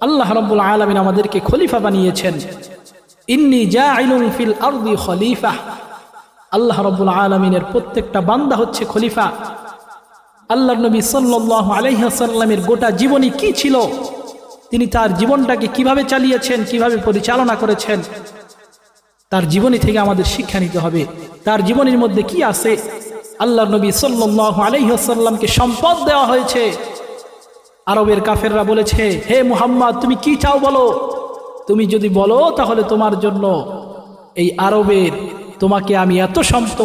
আল্লাহ রাব্বুল আলামিন আমাদেরকে খলিফা বানিয়েছেন। ইন্নী জাইলুন ফিল আরদি খলিফা। আল্লাহ রাব্বুল আলামিনের প্রত্যেকটা বান্দা হচ্ছে খলিফা। আল্লাহর নবী সাল্লাল্লাহু আলাইহি ওয়াসাল্লামের গোটা জীবনী কি ছিল, তিনি তার জীবনটাকে কিভাবে চালিয়েছেন, কিভাবে পরিচালনা করেছেন, তার জীবনী থেকে আমাদের শিক্ষা নিতে হবে। তার জীবনের মধ্যে কি আছে? আল্লাহর নবী সাল্লাল্লাহু আলাইহি ওয়াসাল্লামকে সম্পদ দেওয়া হয়েছে। আরবের কাফেররা বলেছে, হে মুহাম্মদ তুমি কি চাও বলো, তুমি যদি বলো তাহলে তোমার জন্য এই আরবের তোমাকে আমি এত সম্পদ,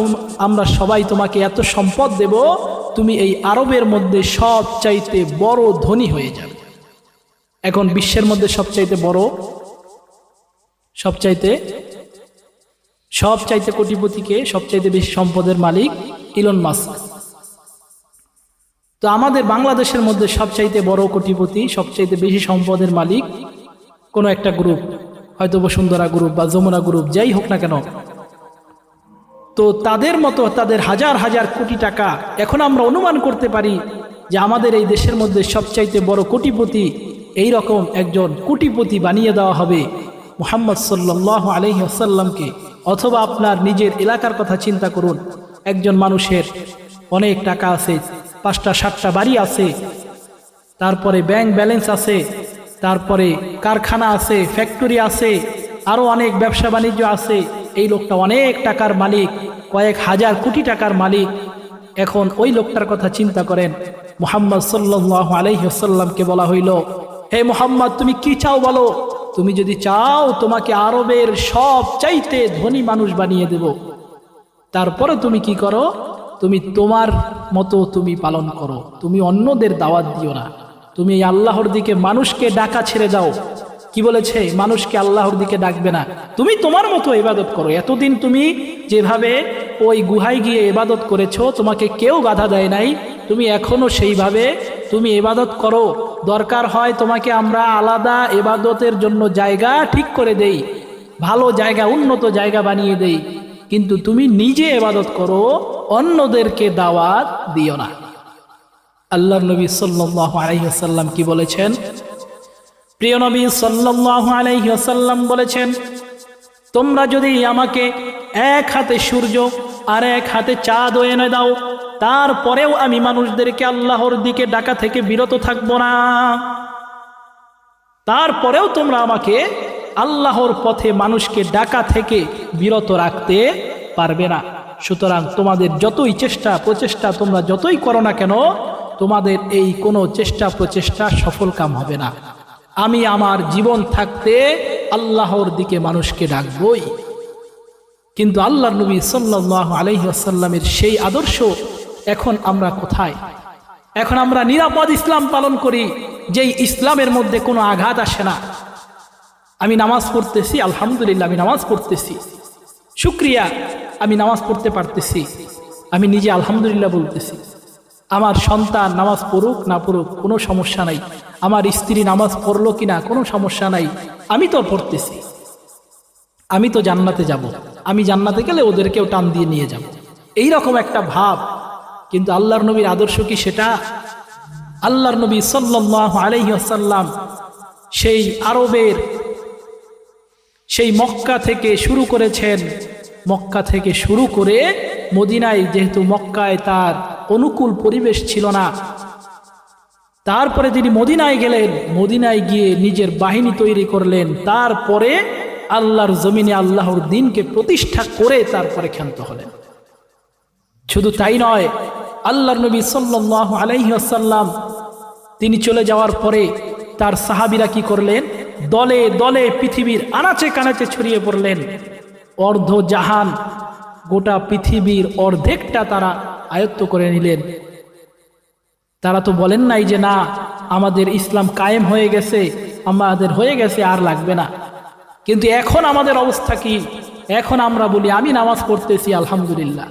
আমরা সবাই তোমাকে এত সম্পদ দেব, তুমি এই আরবের মধ্যে সবচাইতে বড় ধনী হয়ে যাবে। এখন বিশ্বের মধ্যে সবচাইতে বড়, সবচাইতে কোটিপতিকে, সবচাইতে বেশি সম্পদের মালিক ইলন মাস্ক। তো আমাদের বাংলাদেশের মধ্যে সবচাইতে বড় কোটিপতি, সবচাইতে বেশি সম্পদের মালিক কোনো একটা গ্রুপ, হয়তো বসুন্ধরা গ্রুপ বা যমুনা গ্রুপ, যাই হোক না কেন। তো তাদের মতো তাদের হাজার হাজার কোটি টাকা, এখন আমরা অনুমান করতে পারি যে আমাদের এই দেশের মধ্যে সবচাইতে বড় কোটিপতি, এই রকম একজন কোটিপতি বানিয়ে দেওয়া হবে মুহাম্মদ সাল্লাল্লাহু আলাইহি ওয়াসাল্লামকে। অথবা আপনার নিজের এলাকার কথা চিন্তা করুন, একজন মানুষের অনেক টাকা আছে, 5টা 7টা বাড়ি আছে, তারপরে ব্যাংক ব্যালেন্স আছে, তারপরে কারখানা আছে, ফ্যাক্টরি আছে, আরও অনেক ব্যবসা বাণিজ্য আছে। এই লোকটা অনেক টাকার মালিক, কয়েক হাজার কোটি টাকার মালিক। এখন ওই লোকটার কথা চিন্তা করেন, মুহাম্মদ সাল্লাল্লাহু আলাইহি ওয়াসাল্লামকে বলা হইল, হে মুহাম্মদ তুমি কি চাও বলো, তুমি যদি চাও তোমাকে আরবের সবচাইতে ধনী মানুষ বানিয়ে দেব। তারপরে তুমি কি করো, তুমি তোমার মতো তুমি পালন করো, তুমি অন্যদের দাওয়াত দিও না, তুমি এই আল্লাহর দিকে মানুষকে ডাকা ছেড়ে দাও। কি বলেছে? মানুষকে আল্লাহর দিকে ডাকবে না, তুমি তোমার মতো ইবাদত করো। এতদিন তুমি যেভাবে ওই গুহায় গিয়ে ইবাদত করেছো, তোমাকে কেউ বাধা দেয় নাই, তুমি এখনো সেইভাবে তুমি ইবাদত করো। দরকার হয় তোমাকে আমরা আলাদা ইবাদতের জন্য জায়গা ঠিক করে দেই, ভালো জায়গা, উন্নত জায়গা বানিয়ে দেই, কিন্তু তুমি নিজে ইবাদত করো, অন্যদেরকে দাওয়াত দিও না। আল্লাহর নবী সাল্লাল্লাহু আলাইহি ওয়াসাল্লাম কি বলেছেন? প্রিয় নবী সাল্লাল্লাহু আলাইহি ওয়াসাল্লাম বলেছেন, তোমরা যদি আমাকে এক হাতে সূর্য আর এক হাতে চাঁদ এনে দাও, তারপরেও আমি মানুষদেরকে আল্লাহর দিকে ডাকা থেকে বিরত থাকব না। তারপরেও তোমরা আমাকে আল্লাহর পথে মানুষকে ডাকা থেকে বিরত রাখতে পারবে না। সুতরাং তোমাদের যতই চেষ্টা প্রচেষ্টা তোমরা যতই করো না কেন, তোমাদের এই কোনো চেষ্টা প্রচেষ্টা সফল কাম হবে না। আমি আমার জীবন থাকতে আল্লাহর দিকে মানুষকে ডাকবই। কিন্তু আল্লাহর নবী সাল্লাল্লাহু আলাইহি ওয়াসাল্লামের সেই আদর্শ এখন আমরা কোথায়? এখন আমরা নিরাপদ ইসলাম পালন করি, যেই ইসলামের মধ্যে কোনো আঘাত আসে না। আমি নামাজ পড়তেছি, আলহামদুলিল্লাহ আমি নামাজ পড়তেছি, শুকরিয়া আমি নামাজ পড়তে পারতেছি, আমি নিজে আলহামদুলিল্লাহ বলতেছি। আমার সন্তান নামাজ পড়ুক না পড়ুক কোনো সমস্যা নাই, আমার স্ত্রী নামাজ পড়লো কিনা কোনো সমস্যা নাই, আমি তো পড়তেছি, আমি তো জান্নাতে যাব, আমি জান্নাতে গেলে ওদেরকেও টান দিয়ে নিয়ে যাব, এইরকম একটা ভাব। কিন্তু আল্লাহর নবীর আদর্শ কি সেটা? আল্লাহর নবী সাল্লাল্লাহু আলাইহি ওয়াসাল্লাম সেই আরবের সেই মক্কা থেকে শুরু করেছেন, মক্কা থেকে শুরু করে মদিনায়, যেহেতু মক্কায় তার অনুকূল পরিবেশ ছিল না, তারপরে তিনি মদিনায় গেলেন, মদিনায় গিয়ে নিজের বাহিনী তৈরি করলেন, তারপরে আল্লাহর জমিনে আল্লাহর দ্বীনকে প্রতিষ্ঠা করে তারপরে ক্ষান্ত হলেন। শুধু তাই নয়, আল্লাহর নবী সাল্লাল্লাহু আলাইহি ওয়াসাল্লাম তিনি চলে যাওয়ার পরে তার সাহাবীরা কি করলেন? দলে দলে পৃথিবীর আনাচে কানাচে ছড়িয়ে পড়লেন। অর্ধ জাহান, গোটা পৃথিবীর অর্ধেকটা তারা আয়ত্ত করে নিলেন। তারা তো বলেন নাই যে না আমাদের ইসলাম কায়েম হয়ে গেছে, আমাদের হয়ে গেছে, আর লাগবে না। কিন্তু এখন আমাদের অবস্থা কি? এখন আমরা বলি আমি নামাজ পড়তেছি আলহামদুলিল্লাহ,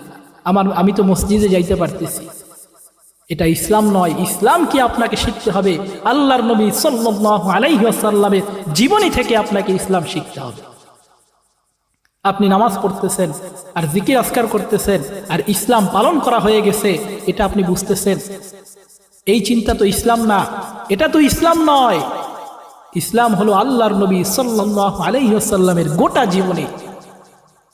আমি তো মসজিদে যাইতে পারতেছি। এটা ইসলাম নয়। ইসলাম কি আপনাকে শিখতে হবে আল্লাহর নবী সাল্লাল্লাহু আলাইহি ওয়াসাল্লামের জীবনী থেকে, আপনাকে ইসলাম শিখতে হবে। আপনি নামাজ পড়তেছেন আর জিকির আজকার করতেছেন আর ইসলাম পালন করা হয়ে গেছে, এটা আপনি বুঝতেছেন। এই চিন্তা তো ইসলাম না, এটা তো ইসলাম নয়। ইসলাম হলো আল্লাহর নবী সাল্লাল্লাহু আলাইহি ওয়াসাল্লামের গোটা জীবনে।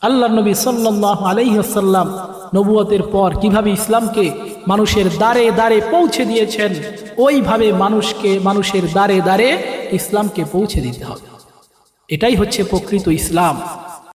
আল্লাহর নবী সাল্লাল্লাহু আলাইহি ওয়াসাল্লাম নবুয়তের পর কিভাবে ইসলামকে মানুষের দ্বারে দ্বারে পৌঁছে দিয়েছেন, ওইভাবে মানুষের দ্বারে দ্বারে ইসলামকে পৌঁছে দিতে হবে। এটাই হচ্ছে প্রকৃত ইসলাম।